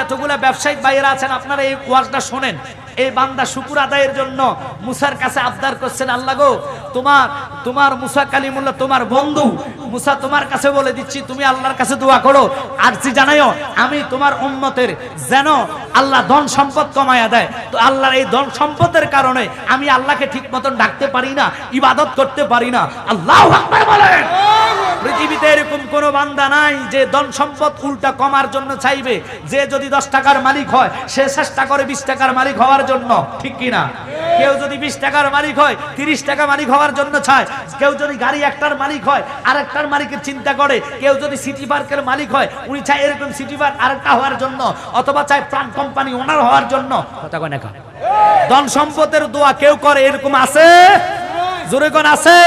এতগুলা ব্যবসায়িক ভাইয়েরা আছেন, আপনারা এই ওয়াজটা শোনেন। এই বান্দা শুকর আদায়ের জন্য মুসার কাছে আবদার করছেন, আল্লাহ গো তোমার মুসা কালিমুল্লাহ তোমার বন্ধু মুসা, তোমার কাছে বলে দিচ্ছি তুমি আল্লাহর কাছে দোয়া করো, আরজি জানাইও আমি তোমার উম্মতের যেন আল্লাহ ধন সম্পদ কমায়া দেয়। তো আল্লাহর এই ধন সম্পদের কারণে আমি আল্লাহকে ঠিক মতন ডাকতে পারি না, ইবাদত করতে পারি না। আল্লাহু আকবার বলেন। পৃথিবীতে এরকম কোন বান্দা নাই যে ধন সম্পদ উল্টা কমার জন্য চাইবে। যে যদি 10 টাকার মালিক হয় সে চেষ্টা করে 20 টাকার মালিক হওয়ার জন্য, ঠিক কিনা? কেউ যদি 20 টাকার মালিক হয় 30 টাকা মালিক হওয়ার জন্য চায়। কেউ যদি গাড়ি একটার মালিক হয় আরেকটার মালিকের চিন্তা করে। কেউ যদি সিটি পার্কের মালিক হয় উনি চায় এরকম সিটি পার্ক আরেকটা হওয়ার জন্য, অথবা চায় প্রাণ কোম্পানি ওনার হওয়ার জন্য। কথা কয় না? ধন সম্পদের দোয়া কেউ করে এরকম আছে? জোরে কোন আছে?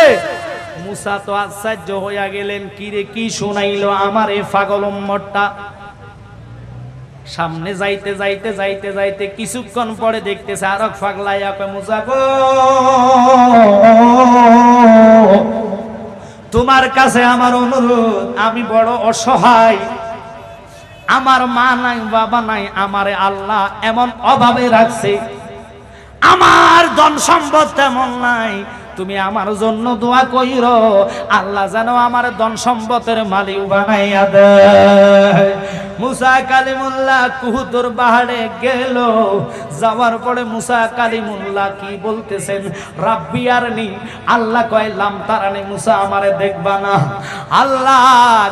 মুসা তো আশ্চর্য হইয়া গেলেন, কি রে কি শোনাইলো আমার এই পাগল উম্মতটা। সামনে যাইতে যাইতে যাইতে যাইতে কিছুক্ষণ পরে দেখতেছে আরক পাগলাইয়া কয়, মুসা গো তোমার কাছে আমার অনুরোধ, আমি বড় অসহায়, আমার মা নাই বাবা নাই, আমারে আল্লাহ এমন অভাবে রাখছে, আমার ধন সম্পদ তেমন নাই, তুমি আমার জন্য দোয়া কইরো আল্লাহ যেন আমার ধন সম্পদের মালিক বানাইয়া দেয়। মুসা কালিমুল্লাহ কুহুতুর পাহাড়ে গেল। যাওয়ার পরে মুসা কালিমুল্লাহ কি বলতেছেন, রাব্বি আরনি, আল্লাহ কয় লাম তারানি, মুসা আমারে দেখবা না? আল্লাহ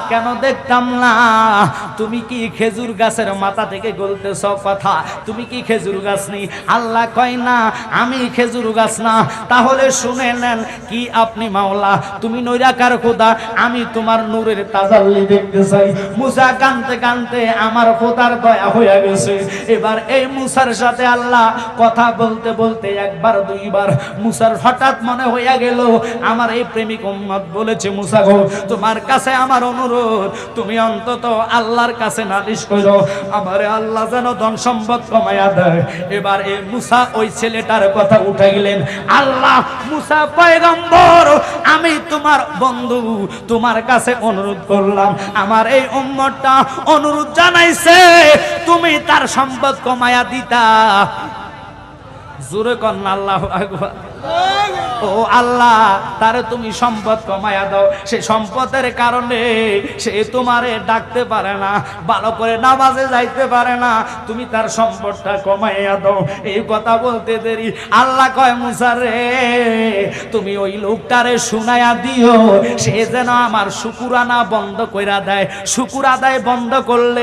কেন দেখতাম না? তুমি কি খেজুর গাছের মাথা থেকে গলতেছ কথা? তুমি কি খেজুর গাছ নি? আল্লাহ কয় না আমি খেজুর গাছ না। তাহলে শুনে নেন কি আপনি মাওলা, তুমি নৈরাকার খোদা, আমি তোমার নূরের তাজাল্লি দেখতে চাই। মুসা কানতে কানতে আমার খোদার দয়া হয়ে গেছে। এবার এই মুসার সাথে আল্লাহ কথা বলতে বলতে একবার দুইবার মুসার হঠাৎ মনে হইয়া গেল আমার এই প্রেমিক উম্মত বলেছে, মুসা গো তোমার কাছে আমার অনুরোধ, তুমি অন্তত আল্লাহর কাছে নালিশ করো আমারে আল্লাহ যেন ধন সম্পদ কমায়া দেয়। এবার এই মুসা ওই ছেলেটার কথা উঠাইলেন, আল্লাহ মুসা পয়গম্বর আমি তোমার বন্ধু, তোমার কাছে অনুরোধ করলাম, আমার এই উম্মতটা অনুরোধ জানাইছে তুমি তার সম্পদ কমায়া দিতা। জোরে কন্যা আল্লাহু আকবার। ও আল্লাহ তারে তুমি সম্পদ কমায়া দাও, সে সম্পদের কারণে সে তোমারে ডাকতে পারে না, ভালো করে নামাজে যাইতে পারে না, তুমি তার সম্পদটা কমাইয়া দাও। এই কথা বলতে দেরি আল্লাহ কয়, মুসা রে তুমি ওই লোকটারে শুনাইয়া দিও, সে যেন আমার শুকুরানা বন্ধ কইরা দেয়। শুকুর আদায় বন্ধ করলে